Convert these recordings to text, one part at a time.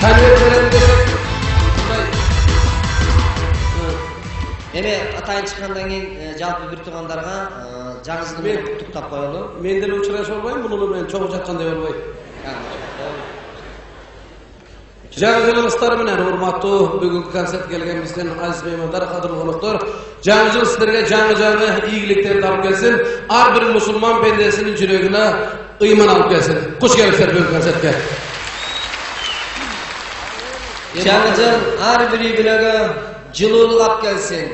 Tanıyorum veren desek. Эми атайын чыккандан кийин жалпы бир туугандарга жаңы жылды менен куттуктап коелу. Мен деле учурашып албайм, муну менен чоң жаткандай болбой. Жаңы жылыңыздар менен урматтуу бүгүнкү концерт келген биздин азиз меймандар, кадырлуу коноктор. Жаңы жыл сиздерге жаңы ийгиликтерди алып келсин. Ар бир мусулман пендесинин жүрөгүнө ыйман алып келсин. Куш келипсиздер бүгүнкү концертке. Жаңы жыл ар бир үй бүлөгө жылуулук алып келсин,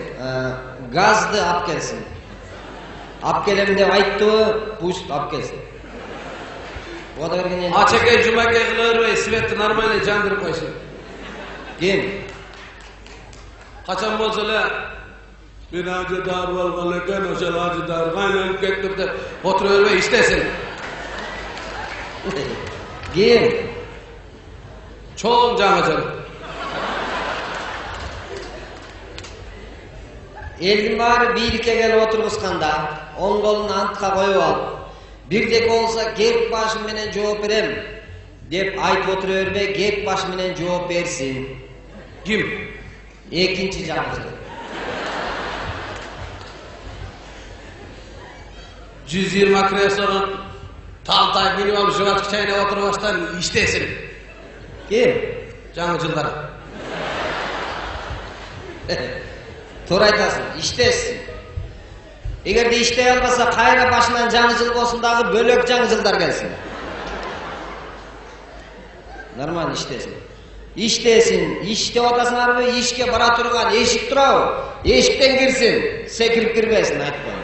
газды алып келсин. Алып келем деп айттыбы, пусть алып келсин. Ода бергенен Ачекей, жумакей кылып, светти нормально жандырып койсун. Ким? Качан болсо эле мен ажы дарып алган экен, ошол ажы дарып айланып кетип деп отура бербей иштесин. Ким? Чоң жаңы жыл. Элдин баары бийликке келип отургусканда, оң колун антка коюп алып, бирдеке болсо кеп башы менен жооп берем деп айтып отура бербей, кеп башы менен жооп берсин. Ким? Экинчи жаңы жыл. 120 креслонун талтай минип алып жыбачкы чайнап отурбаштан иштесин. Ким? Жаңы жылдар. Туура айтасың, иштесин. Эгерде иштей албаса, кайра башынан жаңы жыл болсун дагы бөлөк жаңы жылдар келсин. Нормально иштесин. Иштесин, иштеп атасыңарбы, ишке бара турган эшик турабы? Эшиктен кирсин, секирип кирбесин, айтпайм.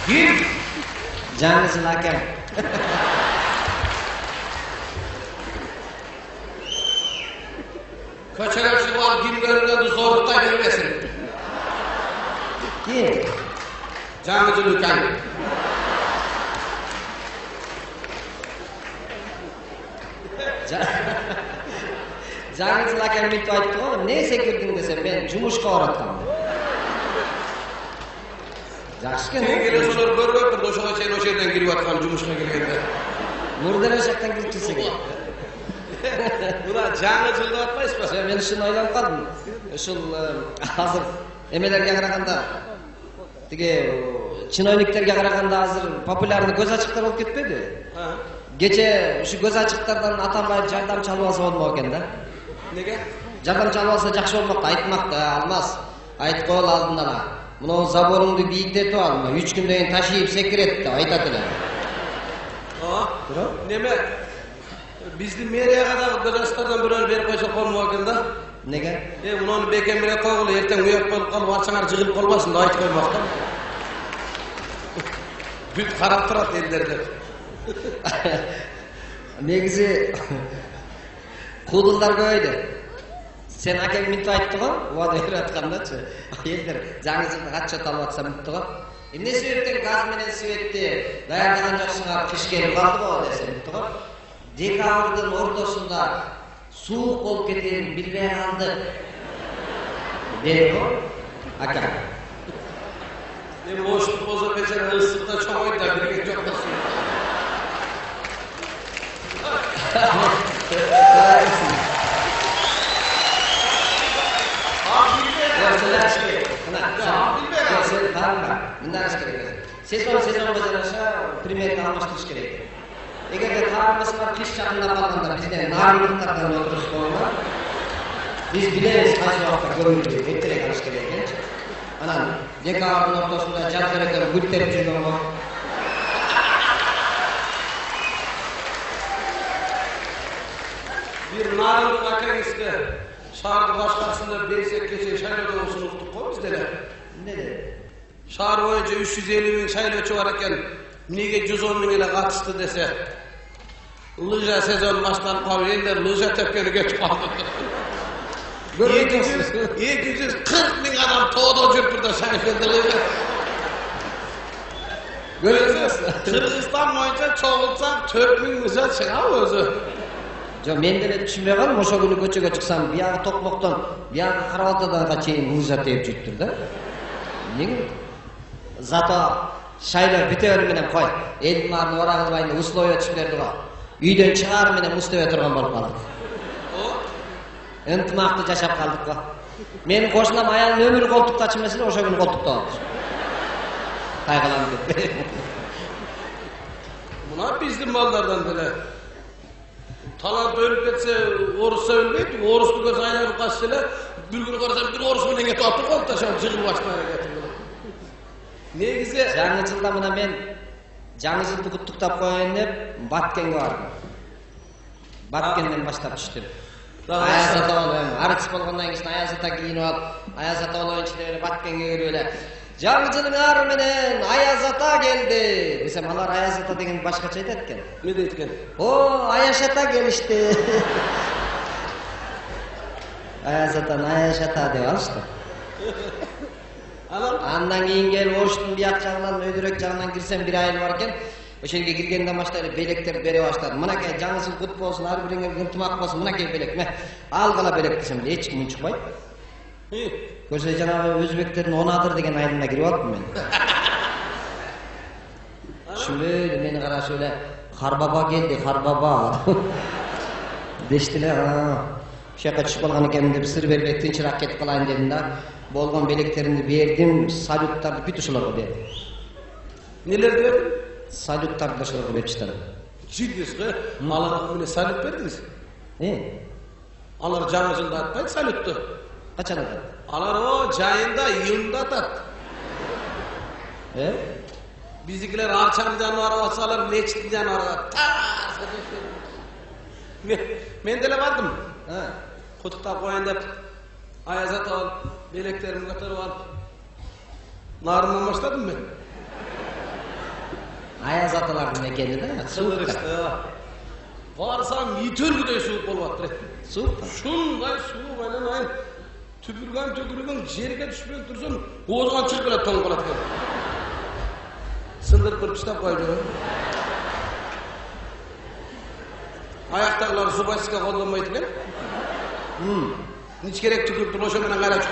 Ким? Жаңы жыл акем. Көчөгө чыгып алып кимдеринен зорлуктай бербесин. Ким? Жаңы жыл үкән. Жаңы жыл акем мынтип айтты го, эмне секирдиң десем, мен жумушка бараткам. Жакшы экен. Сен келесолор көрбөптүр, ошого чейин ошол жерден кирип аткан жумушка келгенде. Мурден ошол жактан кирип кирсе керек. Мына жаңы жыл деп атпайсызбы? Мен ушуну ойлонуп калдым. Ушул азыр эмелерге караганда, тиги чиновниктерге караганда азыр популярный көз ачыктар болуп кетпеди? Кече ушу көз ачыктардан Атамбаев жардам чалып алса болмок экен да. Неге? Жардам чалып алса жакшы болмок да, айтмак да, Алмаз. Айтып коелу алдында эле. Мына заборуңду бийиктетип ал, 3 күндөн кийин ташыйып секирет деп айтат эле. Неме? Биздин мэрияга дагы көз ачыктардан бирөө берип койсо болмок экен да. Неге? Муну бекем бере койгула, эртең уяп болуп калып арчаңар жыгылып калбасын деп айтып коймок да. Бүт карап турат элдер деп. Негизи куудулдар көбөйдү. Сен акең мынтип айтты го, убада берип аткандачы. Элдер жаңы жылда отчет алып атса мынтип го. Эмне себептен газ менен светти даярдаган жоксуңар, кыш келип калды го десе мынтип го. Декабрдын ортосунда суук болуп кетерин билбей калдык. Деп го, ака. Оштук болсо бечара ысыкта чоңойт да бирге жок болсун. Сезон жараша примерно алмаштырыш керек. Эгерде карамасыңар кыш жакындап калганда бизден нарындыктардан отуруш болгон. Биз билебиз кайсы убакта көбүрөөк эртерээк алыш керек экенчи. Анан декабрдын ортосунда жатыр экен гүлтерип жүргөн го. Бир нарындык акеңизге шаардын башкарасында берсек кече шайлоодон сунуктук го биз деле. Эмне деп? Шаар боюнча 350 миң шайлоочу бар экен. Эмнеге 110 миң эле катышты десе. Лыжа сезон башталып калып, элдер лыжа тепкени кетип калды. 240 миң адам тоодо жүрүп да шайлоодо лыжа. Көрөсүз, Кыргызстан боюнча чогулсак 4 миң лыжа чыгабы өзү. Жок, мен деле түшүнбөй калдым, ошол күнү көчөгө чыксам, биягы Токмоктон, биягы Карабалтаданга чейин лыжа тээп жүрүптүр да. Эмнеге? Зато шайлар бүтөөрү менен кой. Элдин арын ора кылбайын деп условия түзүп берди го. Үйдөн чыгаар менен мустебе турган болуп калдык. Ынтымакты жашап калдык го. Менин кошунам аялын өмүрү колтукта чымесе ошо күнү колтукта алды. Кайгыланып кетти. Мына биздин балдардан деле талант өлүп кетсе, орусса өлбөйт, орусту көрсө айнагып качса эле, бир күнү көрсөм бир орус менен кетип атып калды да, жыгыл баштан кетип. Негизи жаңы жылда мына мен жаңы жылды куттуктап коеюн деп Баткенге бардым. Баткенден баштап түштүм. Аяз ата болойм, арчы болгондон кийин Аяз ата кийинип алып, Аяз ата болоюнчу деп эле Баткенге кирип эле жаңы жылдын ары менен Аяз ата келди десем, алар Аяз ата деген башкача айтат экен. эмне дейт экен? О, Аяш ата келишти. Аяз атаны Аяш ата деп алышты. Андан кийин келип оштун бияк жагынан өйдөрөк жагынан кирсем бир айыл бар экен. Ошол жерге киргенден баштап эле белектерди бере баштадым. Мынакей жаңы жыл кут болсун, ар бириңер ынтымак болсун, мынакей белек. Ме, алгыла белек десем, эч ким унчукпайт. Көрсө жанагы өзбектердин Онадыр деген айылына кирип алыптым мен. Шүлө мени карашып эле Карбаба келди, Карбаба. Дештиле, ошол жака түшүп калган экенмин деп сыр бербей тынчыраак кетип калайын дедим да. Болгон белектеримди бердим, салюттарды бүт ошолорго бердим. Нелерди бердиң? Салюттарды ошолорго берип чыктым. Жидиңиз го, аларга эмне салют бердиңиз? Алар жаңы жылда атпайт салютту. Качан атат? Алар о жайында, июнда атат. Биздикилер арчанын жаныбары болсо, алар мечиттин жаныбары. Мен деле бардым. Куттуктап коеюн деп Аяз ата алып, белектеримди көтөрүп алып, нарынан баштадым мен. Аяз аталардын мекени да, суук. Барсам итөлгүдөй суук болуп атты. Суук? Шундай суук айнан түкүргөн жерге түшпөй турсун, оозуңан чыгып эле тоң калат экен. Сындырып кырып таштап коюп жүрөм. Аяктагылар зубачка колдонбойт экен. Hiç gerek tükürttüm, o şöyle kara çıktı.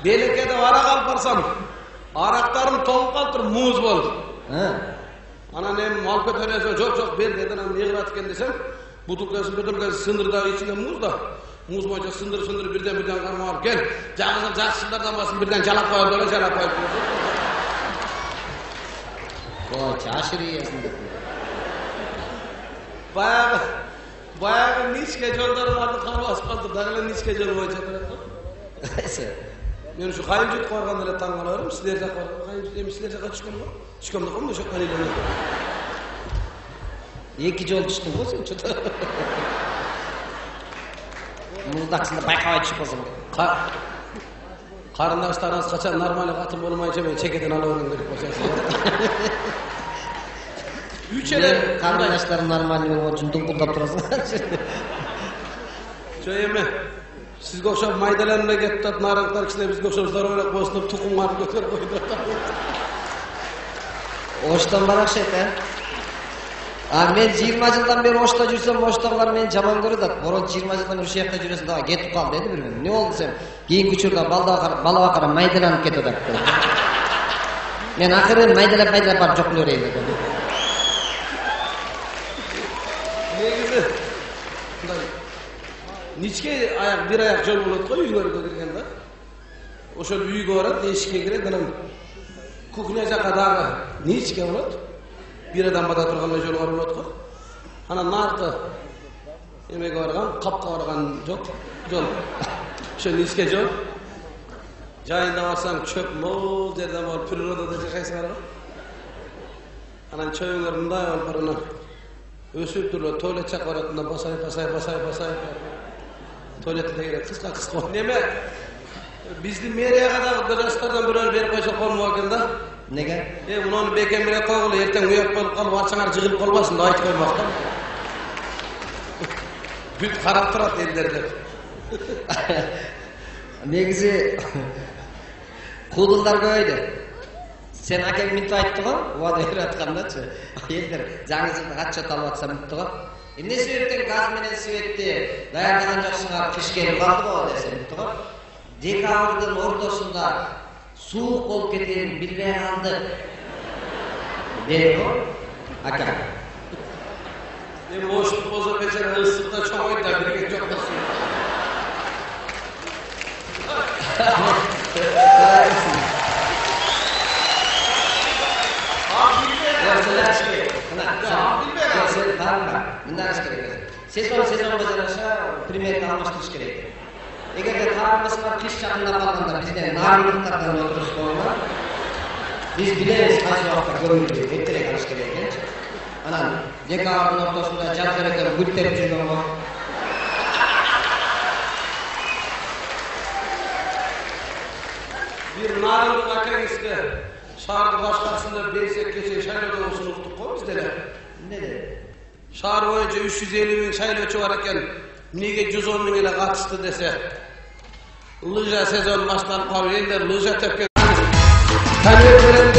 Belekede arak alıp barsam, araklarım toğup kaldır, muz bol. Ana nem mal kötörese çok ber dedi, ana ne kıratken desem, bütülkesi sındırda içinde muz da. Muz boyunca sındır birden karma alıp gel. Canınızın jaksınlardan basın birden çalap koyup, öyle çalap koyup. Aşırı yiyorsun. Bayağı niçke yolları vardı, karı asfaltı, dağılan niçke yolu boyunca. Ben şu kayıncık koyganlara tangalarım, sizlerce koygan, kayıncık demiş, sizlerce kaç çıkım var? Çıkım da koyun da çok kanıyla. İki yol çıktın bu sen çoğu. Muzdaksında baykavay çık o zaman. Karındaşlarınız kaçan normali katım olmayınca ben çekeden alıyorum dedik boşansın. Üçele karındaşlarım normali olmak için dumpuldap durasın. Şöyle siz koşup maydalarına getip narıklar kişine biz koşup zararla koşup tukumlar götürüp koydular. Oştan barak şey be. Men 20 жылдан бери Ошто жүрсөм, Оштогулар мени жаман көрөт да. Борон 20 жылдан бери ушул жакта жүрөсүң да, кетип кал деди бир күнү. Не болду десем, кийинки учурда бала бакара майдаланып кетип атат dedi. Мен акырын майдалап барып жок кыла берейин dedim. Негизи мындай ничке аяк бир аяк жол болот го үйлөргө кирген да. Ошол үйгө барат, эшикке кирет, анан кухня жака дагы ничке болот. Bir adam bada turgan jol var bolot go. Ana nartı emege bargan, kapka bargan jok, jol. Şo niske jol. Jayında barsan çöp mol жерден бар, природада жашайсыңар го. Анан чөйүңөр мындай болуп барына өсүп туруп туалет чакыратында басай. Туалетте керек кыска. Неме биздин мэрияга дагы жаштардан бирөө берип койсо болмок экен да. Nege? Bunu beken bile koyulu, erten uyak olup kalıp, arçanar cıgılıp olmasın da ayıt koymaktan. Büt karakterat ellerde. Negizi, kudullar koydu. Sen akang minta aytdı go, vada berip atkanda-çı. Ayelder, жаңы жылды качча талып атса мынтты го. Эмне себептен газ менен светти даярдаган жакшыга пишкени калды го десе мынтты го. Декабрдын ортосунда суук болуп кетерин билбей калдык. Деп го, ака. Boşluk boza becer ıslıkta çok oyda birlikte çok basın. Sezon bajarasa primerni almashtirish kerak. Agarda ta'limimizni qish chaqinda qolganda bizda narimliklardan o'tirish qo'yma. Biz bilamiz qaysi vaqtda ko'rildi, ertaroq qilish kerak ekan. Ana dekabrning o'rtasida jazirada gulterib жүргөн go. Bir narimlik akangizga shaharda boshqasida bersek kecha shaharda usuluktuk qo'y bizlar. Ne dedi? Şahar boyunca 350 bin saylovchi var ekan, nega 110 bin ile katıştı dese. Lıja sezon başlanıp kalıyor, ender lıja tepki. Tanrı